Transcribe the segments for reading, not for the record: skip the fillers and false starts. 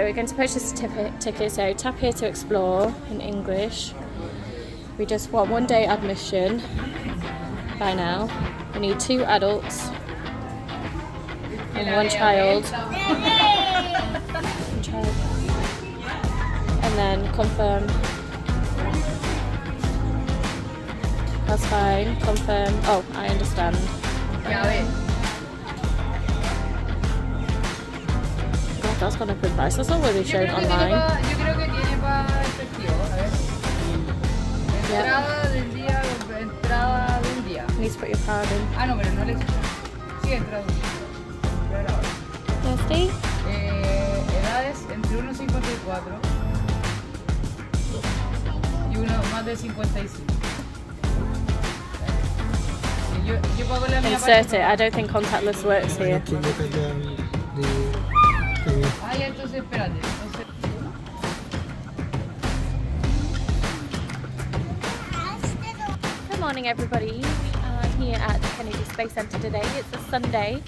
we're going to purchase a ticket, so tap here to explore in English. We just want 1 day admission by now. We need 2 adults and 1 child. And then confirm. That's fine. Confirm. Oh, I understand. God, that's gone up in price. That's not what they showed online. You need to put your card in. Thirsty? Edades entre 1,54 y uno más de 55. Yo pago la mía. Insert it. I don't think contactless works here. Ay, entonces espérate. Good morning, everybody. I'm here at the Kennedy Space Centre today. It's a Sunday.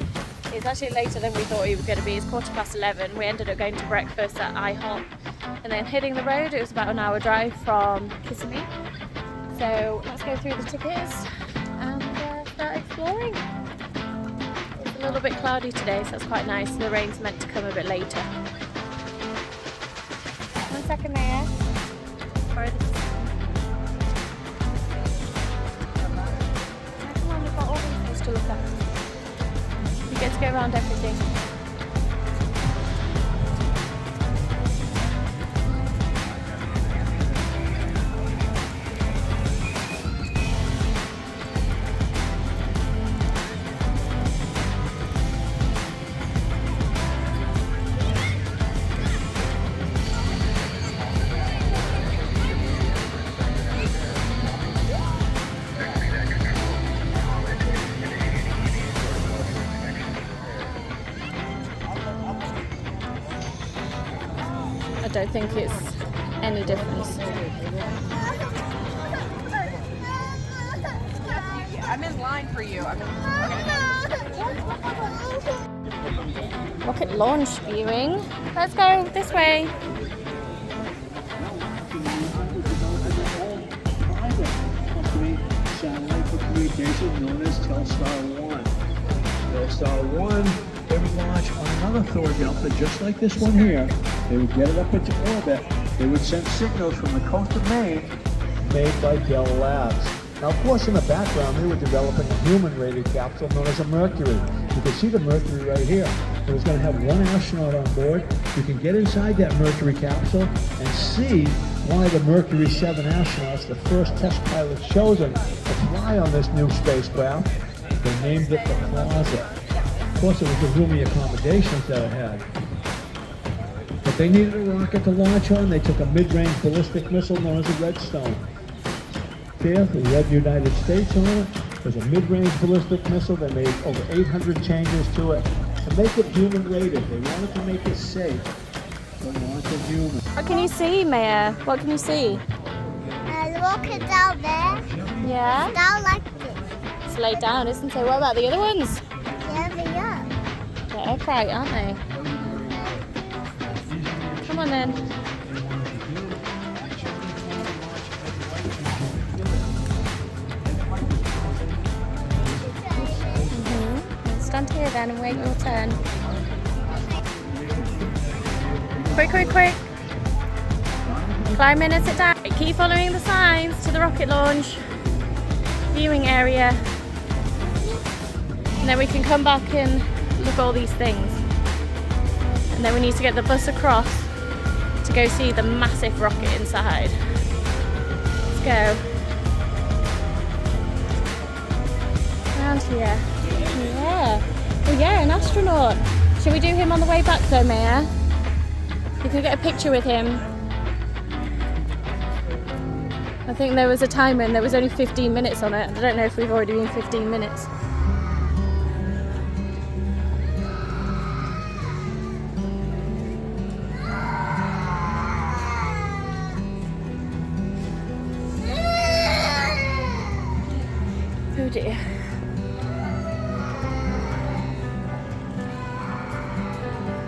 It's actually later than we thought it was going to be. It's 11:15. We ended up going to breakfast at IHOP and then hitting the road. It was about an hour drive from Kissimmee. So let's go through the tickets and start exploring. It's a little bit cloudy today, so it's quite nice. The rain's meant to come a bit later. 1 second there. Sorry, this is... Come on, we've got all these things to look at. You get to go around everything. I don't think it's any difference. I'm in line for you. Rocket launch viewing. Let's go this way. Satellite for communication known as Telstar 1. Telstar 1, they would launch on another Thor Delta just like this one here. They would get it up into orbit. They would send signals from the coast of Maine, made by Bell Labs. Now, of course, in the background, they were developing a human-rated capsule known as a Mercury. You can see the Mercury right here. It was going to have 1 astronaut on board. You can get inside that Mercury capsule and see one of the Mercury 7 astronauts, the first test pilot chosen to fly on this new spacecraft. They named it the Closet. Of course, it was the roomy accommodations that it had. But they needed a rocket to launch on. They took a mid-range ballistic missile known as a Redstone. Here, the Red United States on it. There's a mid-range ballistic missile. They made over 800 changes to it to make it human-rated. They wanted to make it safe to launch a human. What can you see, Maya? What can you see? A rocket down there. Yeah? Down like this. It's laid down, isn't it? What about the other ones? Yeah, they are. They're upright, aren't they? Come on then. Stand here then and wait your turn. Quick, quick, quick. Climb in and sit down. Keep following the signs to the rocket launch viewing area. And then we can come back and look at all these things. And then we need to get the bus across to go see the massive rocket inside. Let's go. Around here. Yeah. Oh yeah, an astronaut. Should we do him on the way back though, Maya? You can get a picture with him. I think there was a timer and there was only 15 minutes on it. I don't know if we've already been 15 minutes. Oh dear.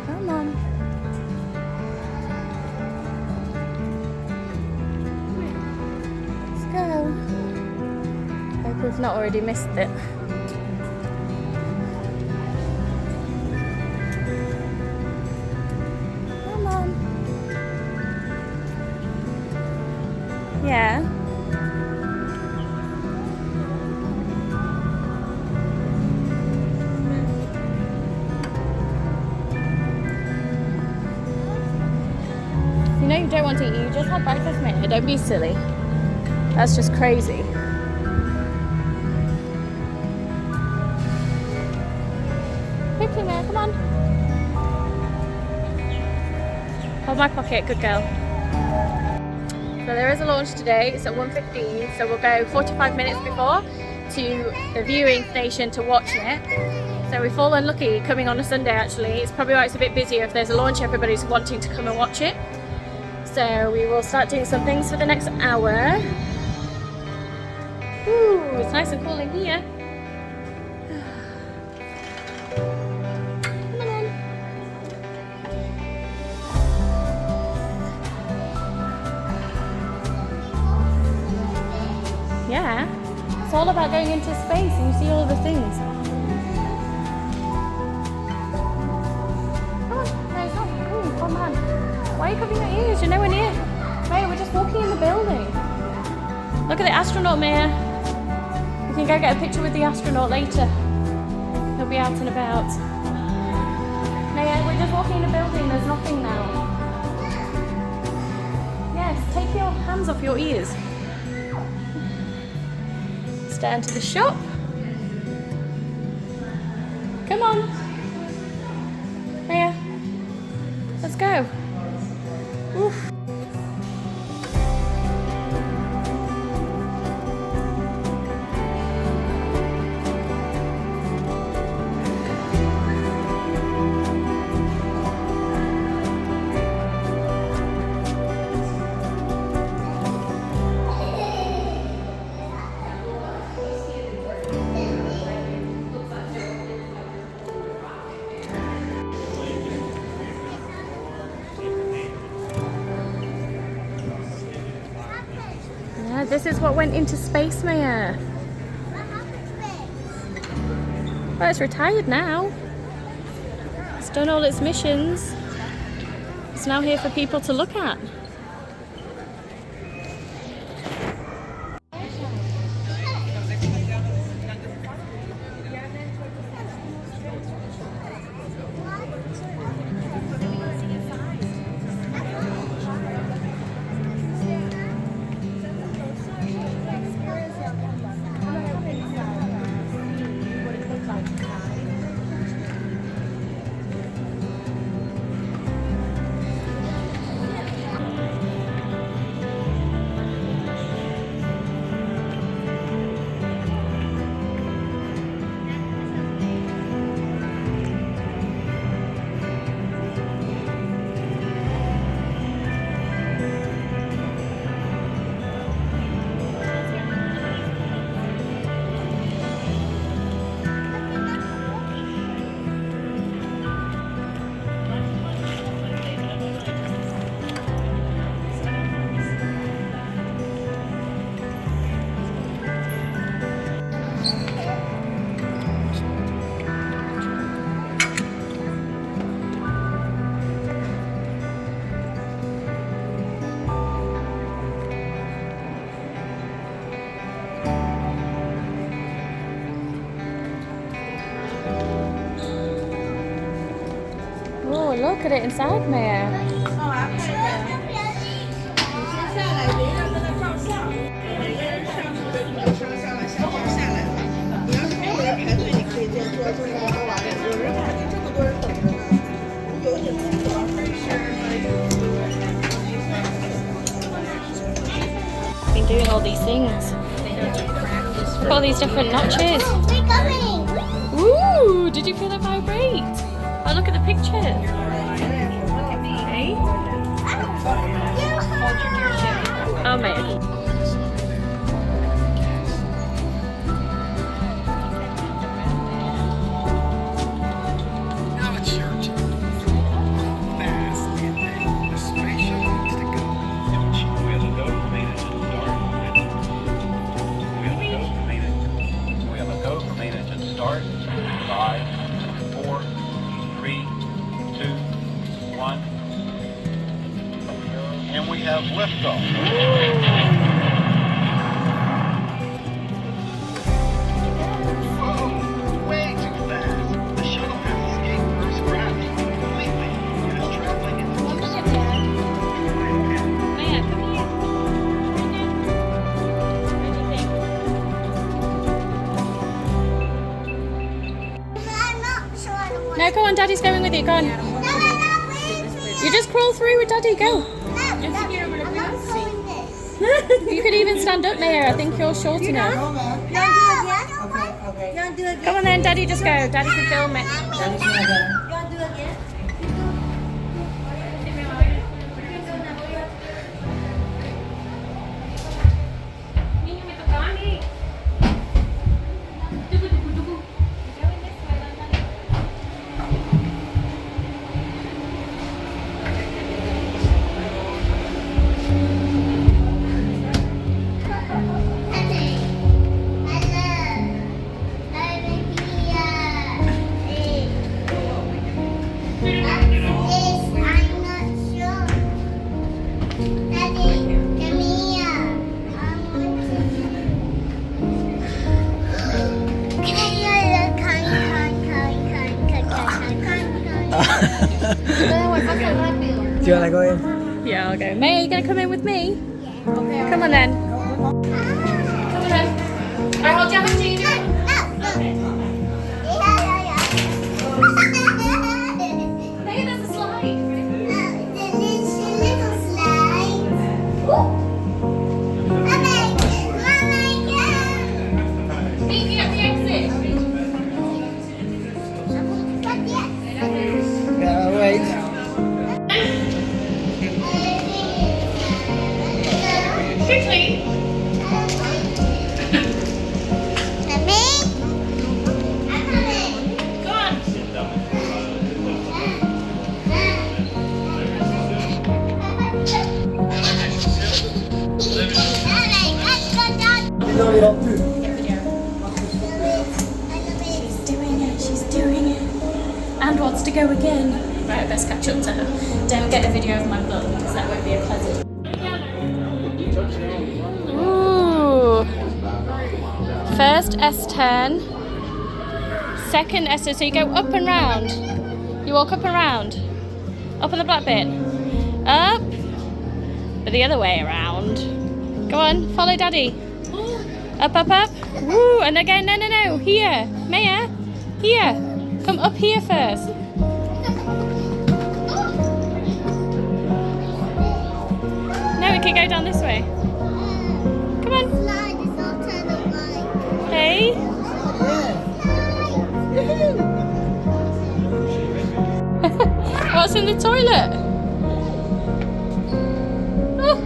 Come on. we've not already missed it. Come on. Yeah. You know you don't want to eat, you just had breakfast, mate. Don't be silly. That's just crazy. Quickly, Maya, come on. Hold my pocket, good girl. So there is a launch today, it's at 1:15, so we'll go 45 minutes before to the viewing station to watch it. So we've fallen lucky coming on a Sunday actually. It's probably why it's a bit busier. If there's a launch, everybody's wanting to come and watch it. So we will start doing some things for the next hour. Ooh, it's nice and cool in here. Come on. Yeah, it's all about going into space and you see all the things. Come on, no, it's not. Ooh, come on. Why are you covering your ears? You're nowhere near. Maya, we're just walking in the building. Look at the astronaut, Maya. We can go get a picture with the astronaut later. He'll be out and about. Maya, we're just walking in the building. There's nothing now. Yes, take your hands off your ears. Down to the shop. Come on. Maya. Let's go. Oof. This is what went into space, Maya. Well, it's retired now. It's done all its missions. It's now here for people to look at. Look at it inside, Maya. Been doing all these things. Look at all these different notches. They're coming. Ooh, did you feel it vibrate? Oh, look at the pictures. Oh, Maya. Now it's your turn. Fast, the spaceship needs to go. We have to go from Maine to Darwin. We have to go from Maine have liftoff. Whoa, way too fast. The shuttle has escaped Earth's gravity completely and is traveling in One minute, Dad. Maya, come here. What do you think? I'm not sure I want No, go on, Daddy's going with you. Go on. No, I'm not with You just crawl through with Daddy. Go. No, I'm not going this. You could even stand up, Maya. I think you're short enough. No, I don't want You want to do it again? Come on then, Daddy. Just go. Daddy can film it. You want to do it again? Do you want to go in? Yeah, I'll go. Maya, you gonna come in with me? Come on then. Come on then. I'll hold your hand. You do it. Maya, there's a slide. Meet me at the exit. Yeah, wait. Quickly. Go on. No, you don't do. She's doing it. She's doing it. And wants to go again. Right, let's catch up to her. Don't get a video of my butt because that won't be a pleasant. Ooh. First S10. Second S10. So you go up and round. You walk up and round. Up on the black bit. Up. But the other way around. Go on, follow Daddy. Up, up, up. Woo, and again, no, no, no. Here. Maya. Here. Come up here first. No, we can go down this way. Come on. Hey. What's in the toilet? Oh,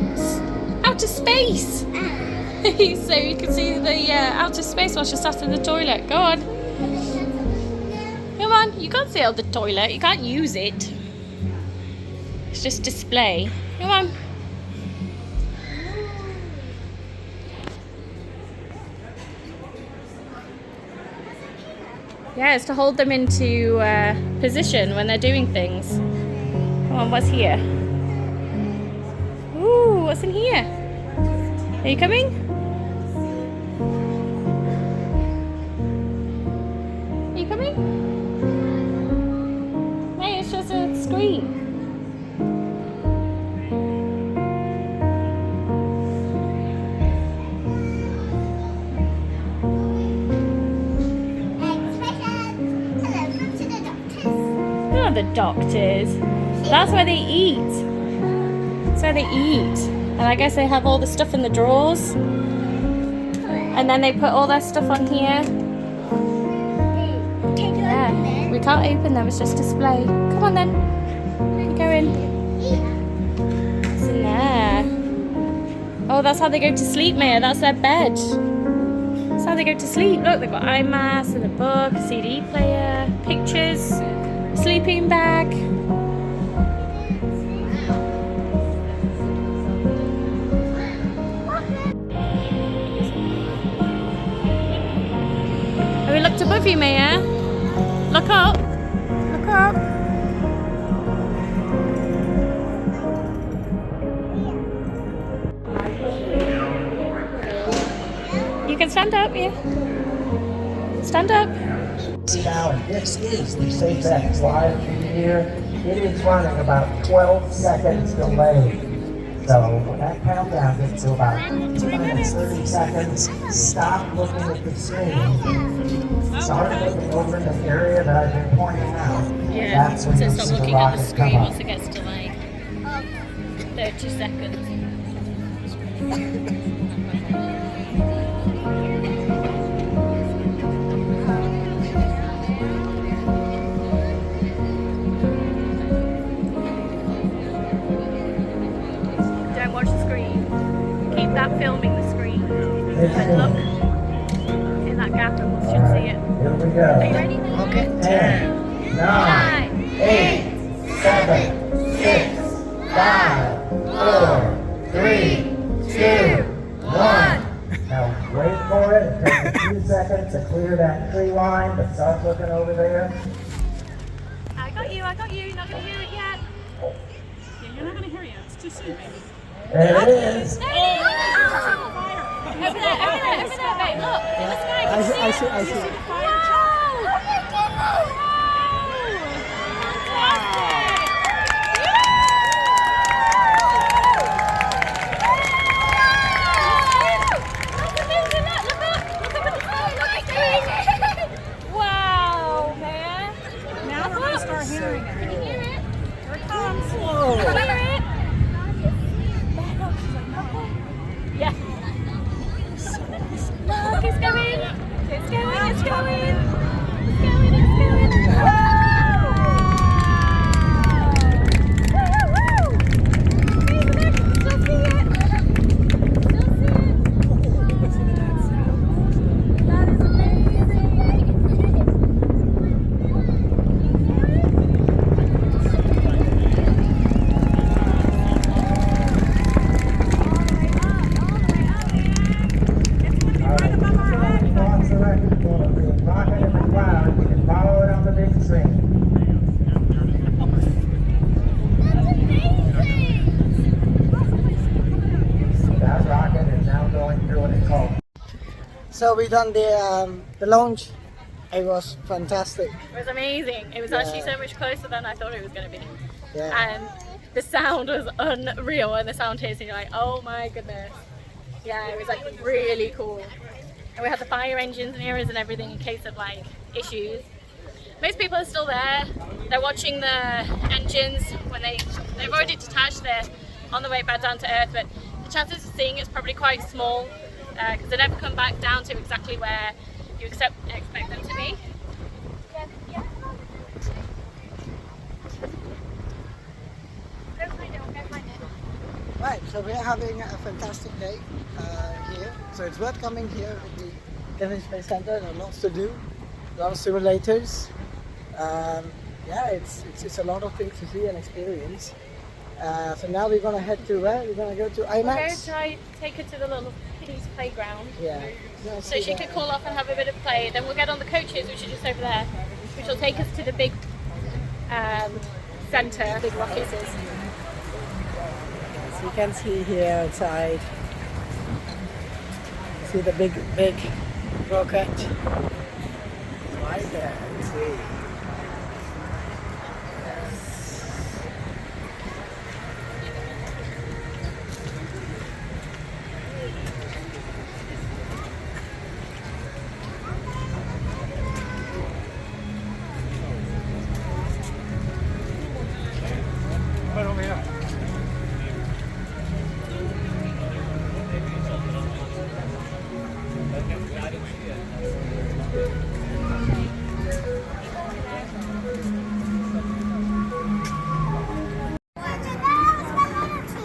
outer space. So you can see the outer space while she's sat in the toilet. Go on. Come on. You can't see out the toilet. You can't use it. It's just display. Come on. Yeah, it's to hold them into position when they're doing things. Come on, what's here? Ooh, what's in here? Are you coming? Are you coming? Hey, it's just a screen. Oh, the doctors. That's where they eat. That's where they eat. And I guess they have all the stuff in the drawers. And then they put all their stuff on here. Yeah, we can't open them, it's just display. Come on then. Go in. It's in there. Oh, that's how they go to sleep, Maya. That's their bed. That's how they go to sleep. Look, they've got eye mask and a book, a CD player, pictures, sleeping bag. Have we looked above you, Maya? Look up. Look up. stand up, yeah. Stand up. Now, and this is the SpaceX live feed here. It is running about 12 seconds delayed. So when that countdown gets to about 2 minutes, 30 seconds, stop looking at the screen. Start looking over in the area that I've been pointing out. Yeah, That's when so you stop see the looking at the rocket screen come up. once it gets to like 30 seconds. Don't watch the screen. Keep that filming the screen. And look in that gap and we should see it. Here we go. Are you ready? Okay. 10, 9, 8, 7, 6, 5, 4, 3, 2, 1. Now wait for it. It takes a few seconds to clear that tree line, but start looking over there. I got you, not gonna hear it yet. You're not gonna hear you. It's too soon, baby. There it is. There it is! Over there, babe, look, in the sky, can you see it? I see. Wow! Oh my goodness! Wow! Fantastic! That's amazing, look up at the sky, look. Wow, man. Now we're gonna start hearing it. Can you hear it? Here it comes. Can you hear it? Yeah. Look, it's going. It's going. It's going. It's going. It's going. Wow! Woo, woo, woo! See the next. Still see it. Still see it. That is amazing. Across the record for the rocket in the cloud. You can follow it on the big screen. That rocket is now going through what it's called. So we done the launch. It was fantastic. It was amazing. It was actually so much closer than I thought it was going to be. Yeah. And the sound was unreal when the sound hits and you're like, oh my goodness. Yeah, it was like really cool. And we had the fire engines near us and everything in case of like issues. Most people are still there. They're watching the engines when they've already detached. They're on the way back down to Earth, but the chances of seeing it's probably quite small because they never come back down to exactly where you expect them to be. Right, so we're having a fantastic day here. So it's worth coming here at the Kennedy Space Center. There are lots to do, a lot of simulators. Yeah, it's a lot of things to see and experience. So now we're gonna head to where? We're gonna go to IMAX. We're going to try take her to the little kiddies playground. Yeah. So she could call off and have a bit of play. Then we'll get on the coaches, which are just over there, which will take us to the big centre, big rockets. So you can see here outside. See the big rocket right there. Let's see.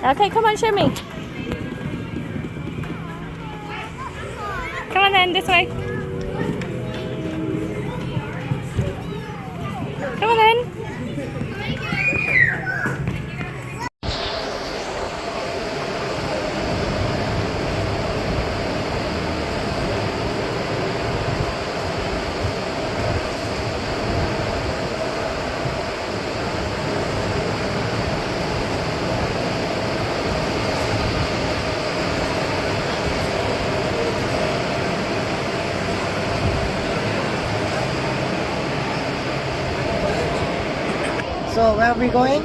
Okay, come on, show me. Come on then, this way. Come on then. So where are we going?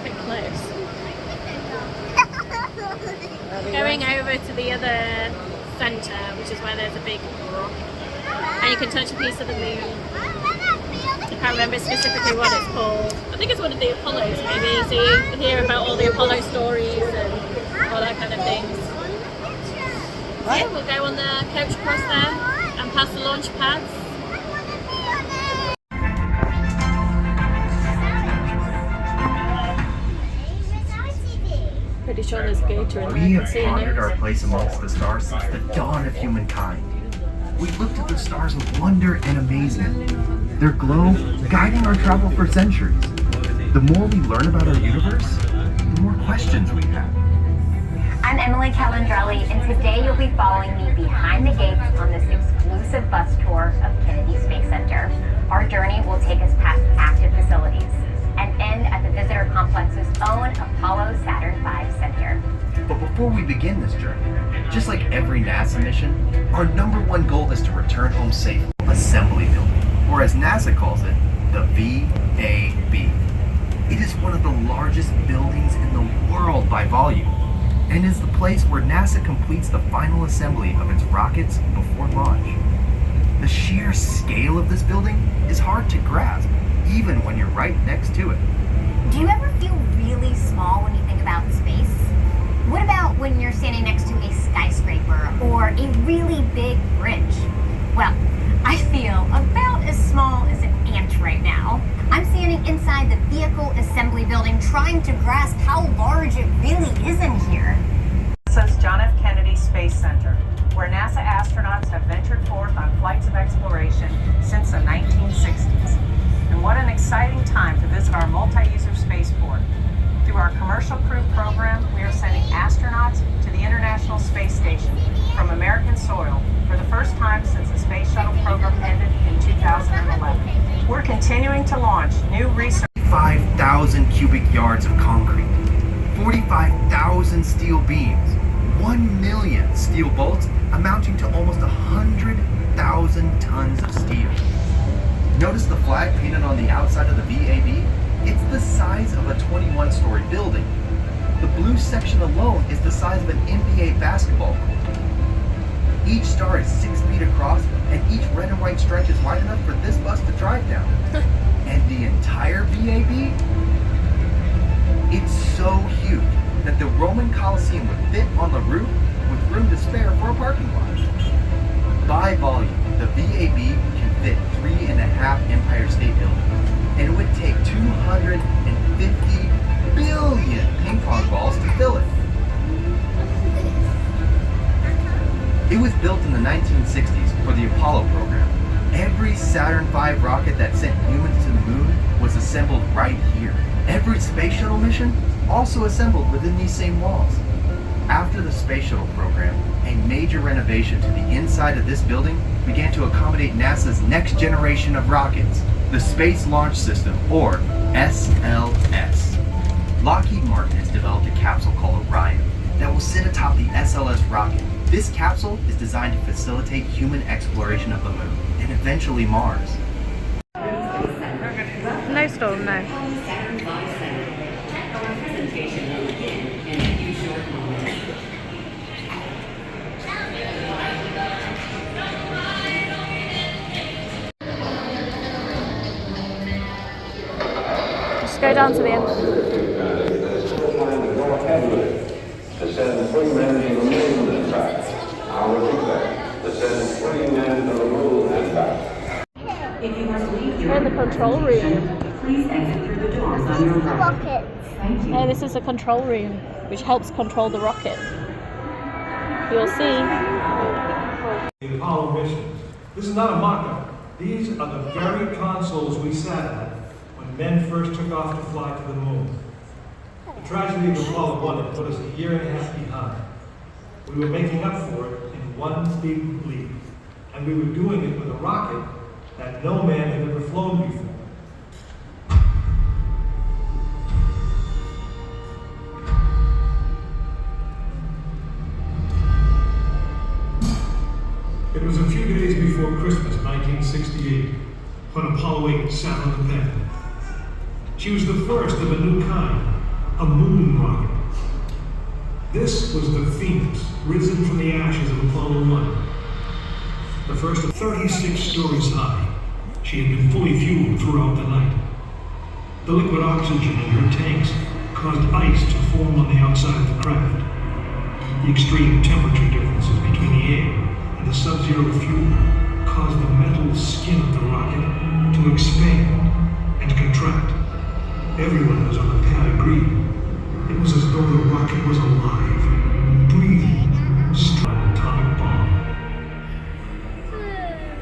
Bit close. Going over to the other centre, which is where there's a big rock, and you can touch a piece of the moon. I can't remember specifically what it's called. I think it's one of the Apollos maybe, so you hear about all the Apollo stories and all that kind of things. So yeah, we'll go on the coach across there and past the launch pads. Pretty sure there's a gator in there. We I have can see pondered it. our place amongst the stars since the dawn of humankind. We've looked at the stars with wonder and amazement, their glow guiding our travel for centuries. The more we learn about our universe, the more questions we have. I'm Emily Calandrelli, and today you'll be following me behind the gates on this exclusive bus tour of Kennedy Space Center. Our journey will take us past active facilities and end at the visitor complex's own Apollo Saturn V Center. But before we begin this journey, just like every NASA mission, our #1 goal is to return home safe. Assembly building, or as NASA calls it, the VAB. It is one of the largest buildings in the world by volume, and is the place where NASA completes the final assembly of its rockets before launch. The sheer scale of this building is hard to grasp, even when you're right next to it. Do you ever feel really small when you think about space? What about when you're standing next to a skyscraper or a really big bridge? Well, I feel about as small as an ant right now. I'm standing inside the vehicle assembly building trying to grasp how large it really is in here. This is John F. Kennedy Space Center, where NASA astronauts have ventured forth on flights of exploration since the 1960s. And what an exciting time to visit our multi-user spaceport. Through our commercial crew program, we are sending astronauts to the International Space Station from American soil for the first time since the Space Shuttle program ended in 2011. We're continuing to launch new research. 5,000 cubic yards of concrete, 45,000 steel beams, 1 million steel bolts amounting to almost 100,000 tons of steel. Notice the flag painted on the outside of the VAB? It's the size of a 21-story building. The blue section alone is the size of an NBA basketball court. Each star is 6 feet across, and each red and white stripe is wide enough for this bus to drive down. And the entire VAB? It's so huge that the Roman Colosseum would fit on the roof with room to spare for a parking lot. By volume, the VAB can fit 3.5 Empire State Buildings, and it would take 250 billion ping pong balls to fill it. It was built in the 1960s for the Apollo program. Every Saturn V rocket that sent humans to the moon was assembled right here. Every space shuttle mission also assembled within these same walls. After the space shuttle program, a major renovation to the inside of this building began to accommodate NASA's next generation of rockets, the Space Launch System, or SLS. Lockheed Martin has developed a capsule called Orion that will sit atop the SLS rocket. This capsule is designed to facilitate human exploration of the moon and eventually Mars. No storm, no. Just go down to the end. To send 3 men to the moon and back. I'll repeat that. To send 3 men to the moon and back. We're in the control room. Please exit through the doors on your right. Thank you. Yeah, this is the control room, which helps control the rocket. You'll see. The Apollo mission. This is not a mock-up. These are the very consoles we sat at when men first took off to fly to the moon. The tragedy of Apollo 1 had put us a year and a half behind. We were making up for it in one big leap, and we were doing it with a rocket that no man had ever flown before. It was a few days before Christmas, 1968. when Apollo 8 sat on the pad. She was the first of a new kind, a moon rocket. This was the Phoenix, risen from the ashes of Apollo 1. The first of 36 stories high, she had been fully fueled throughout the night. The liquid oxygen in her tanks caused ice to form on the outside of the craft. The extreme temperature differences between the air and the sub-zero fuel caused the metal skin of the rocket to expand and contract. Everyone was on the pad agreed. It was as though the rocket was alive, breathing, strong atomic bomb.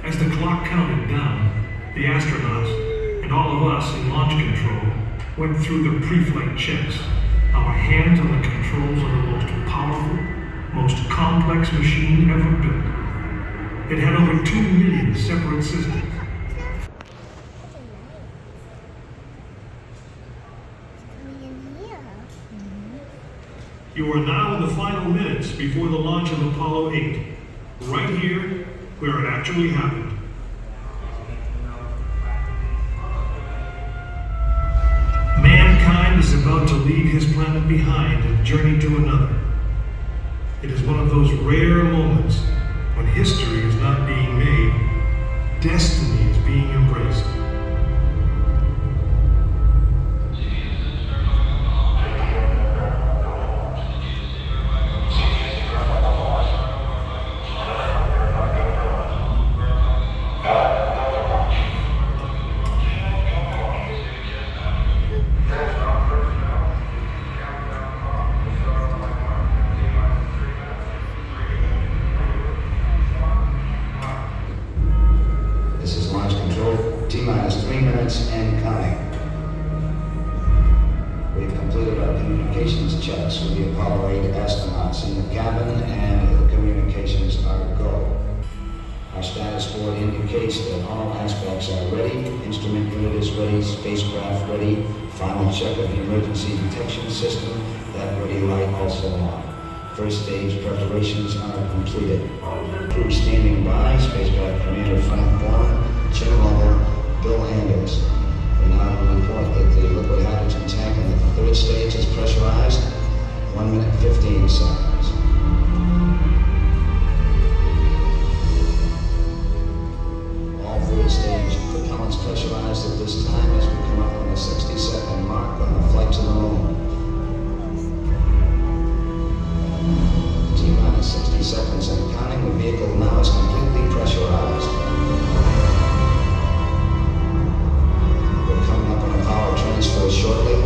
As the clock counted down, the astronauts and all of us in launch control went through the pre-flight checks. Our hands on the controls of the most powerful, most complex machine ever built. It had over 2 million separate systems. You are now in the final minutes before the launch of Apollo 8, right here where it actually happened. Mankind is about to leave his planet behind and journey to another. It is one of those rare moments when history is not being made, destiny is being embraced. This is launch control, T-minus 3 minutes and counting. We've completed our communications checks with the Apollo 8 astronauts in the cabin, and the communications are go. Our status board indicates that all aspects are ready, instrument unit is ready, spacecraft ready, final check of the emergency detection system, that ready light also on. First stage preparations are completed. Crew standing by, spacecraft commander Frank Borman, chin level Bill Anders. We now report that the liquid hydrogen tank in the third stage is pressurized, 1 minute 15 seconds. All third stage propellants pressurized at this time as we come up on the 60-second mark on the flight to the moon. T-minus 60 seconds and counting. The vehicle now is completely pressurized. We're coming up on a power transfer shortly.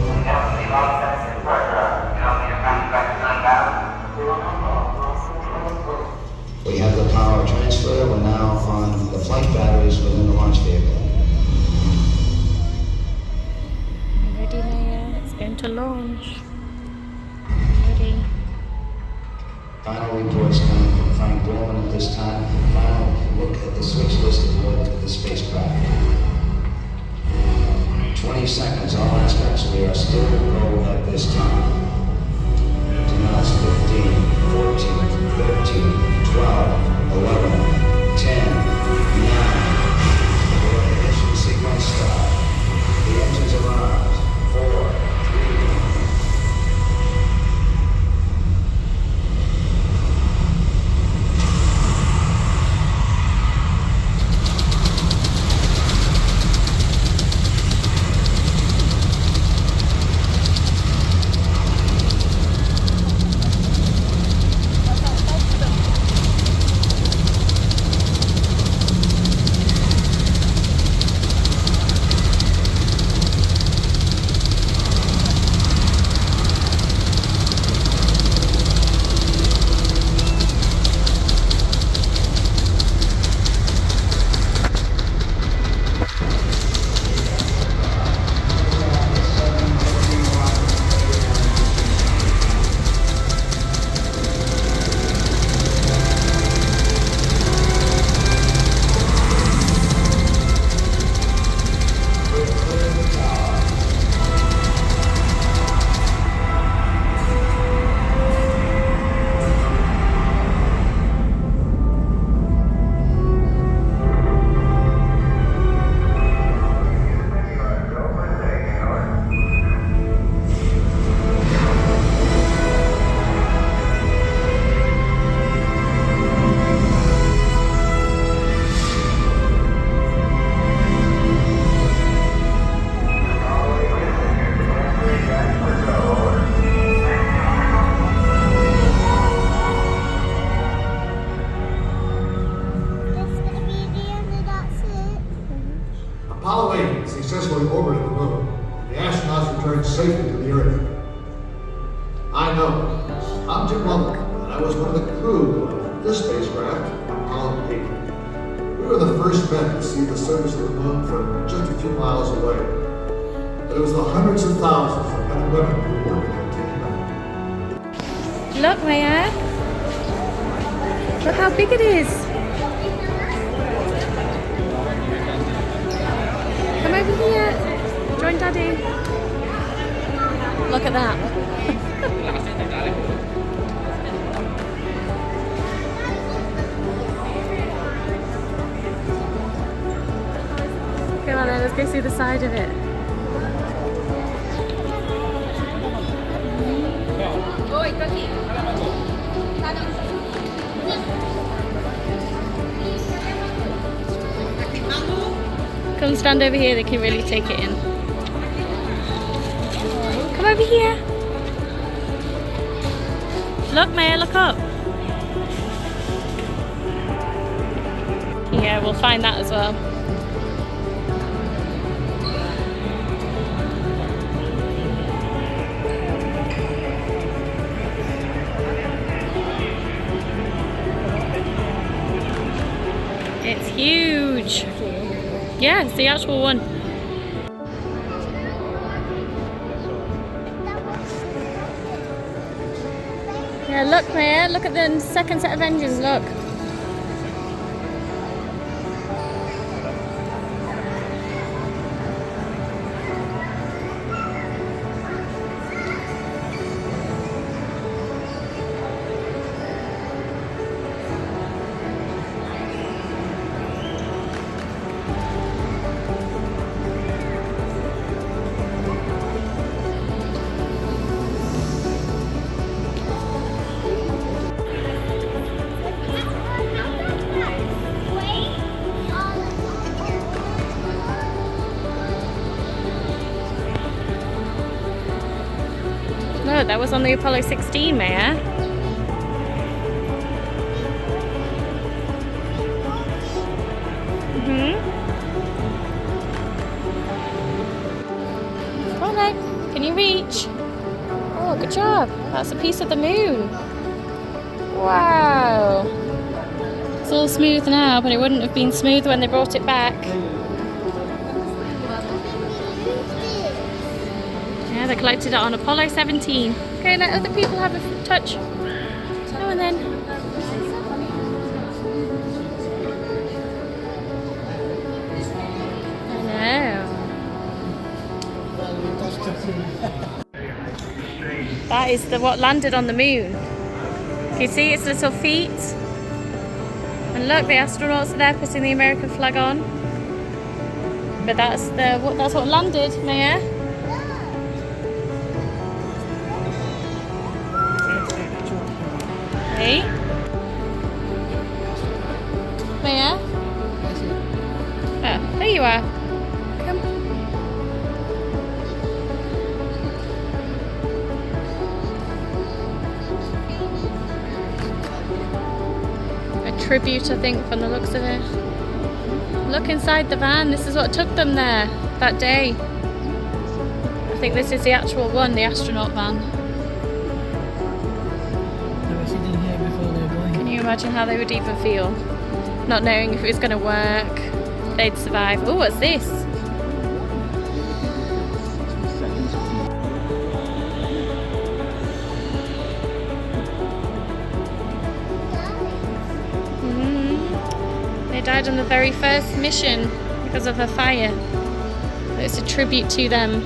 We have the power transfer. We're now on the flight batteries within the launch vehicle. Ready, Naya? It's going to launch. Ready. Final reports coming from Frank Borman at this time. Final look at the switch list aboard the spacecraft. 20 seconds, all aspects. We are still go at this time. T-minus 15, 14, 13, 12, 11, 10, 9. The ignition sequence start. The engines are armed. 4, 3, Apollo 8 successfully orbited the moon, and the astronauts returned safely to the Earth. I know. I'm Jim Lovell, and I was one of the crew of this spacecraft, Apollo 8. We were the first men to see the surface of the moon from just a few miles away. But it was the hundreds of thousands of men and women who worked there to came back. Look, Maya. Look how big it is. Come over here. Join Daddy. Look at that. Come on then, let's go see the side of it. Come stand over here, they can really take it in. Come over here. Look, Maya, look up. Yeah, we'll find that as well. It's huge. Yeah, it's the actual one. Yeah, look, Maya, look at the second set of engines, look. No, that was on the Apollo 16, Maya. Come on then, can you reach? Oh, good job. That's a piece of the moon. Wow. It's all smooth now, but it wouldn't have been smooth when they brought it back. Yeah, they collected it on Apollo 17. Okay, let other people have a touch. Now and then. I know. That is what landed on the moon. Can you see its little feet? And look, the astronauts are there putting the American flag on. But that's what landed, Maya. Hey? Maya? Oh, there you are. Come. A tribute, I think, from the looks of it. Look inside the van. This is what took them there that day. I think this is the actual one, the astronaut van. Can you imagine how they would even feel? Not knowing if it was going to work, they'd survive. Oh, what's this? They died on the very first mission because of a fire. So it's a tribute to them.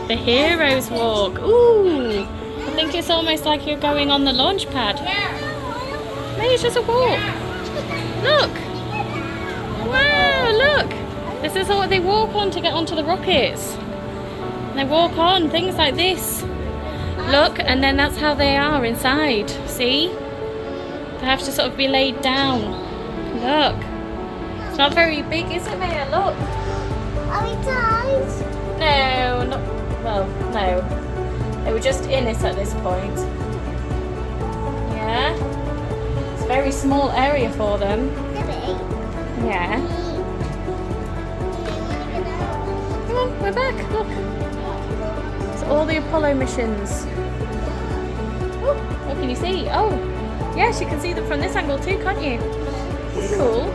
The Heroes Walk. Ooh, I think it's almost like you're going on the launch pad. Maybe it's just a walk. Look. Wow, look. This is what they walk on to get onto the rockets. They walk on things like this. Look, and then that's how they are inside. See? They have to sort of be laid down. Look. It's not very big, is it, Maya? Look. No. They were just in it at this point. Yeah. It's a very small area for them. Yeah. Come on, we're back. Look. It's all the Apollo missions. Oh, what can you see? Oh, yes, you can see them from this angle too, can't you? That's cool.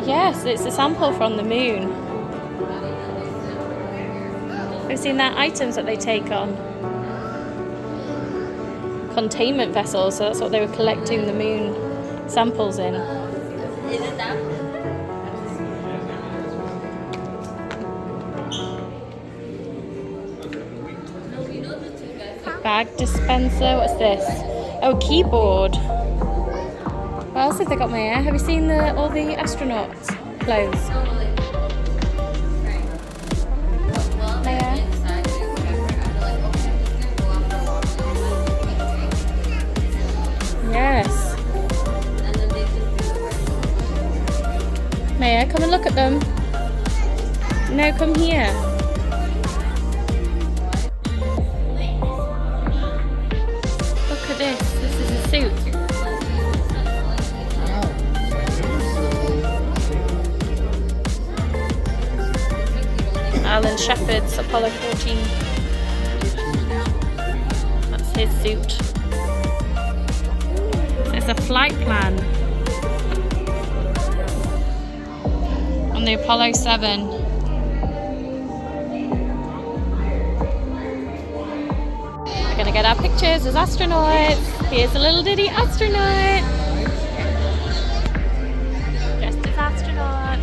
Yes, it's a sample from the moon. We've seen that items that they take on. Containment vessels, so that's what they were collecting the moon samples in. Is it that? Bag dispenser, what's this? Oh, keyboard. What else have they got, Maya? Have you seen all the astronaut clothes? Maya? Yes. Maya, come and look at them. No, come here. Look at this. This is a suit. Alan Shepard's Apollo 14. That's his suit. So it's a flight plan on the Apollo 7. We're gonna get our pictures as astronauts. Here's a little ditty astronaut. Dressed as astronaut.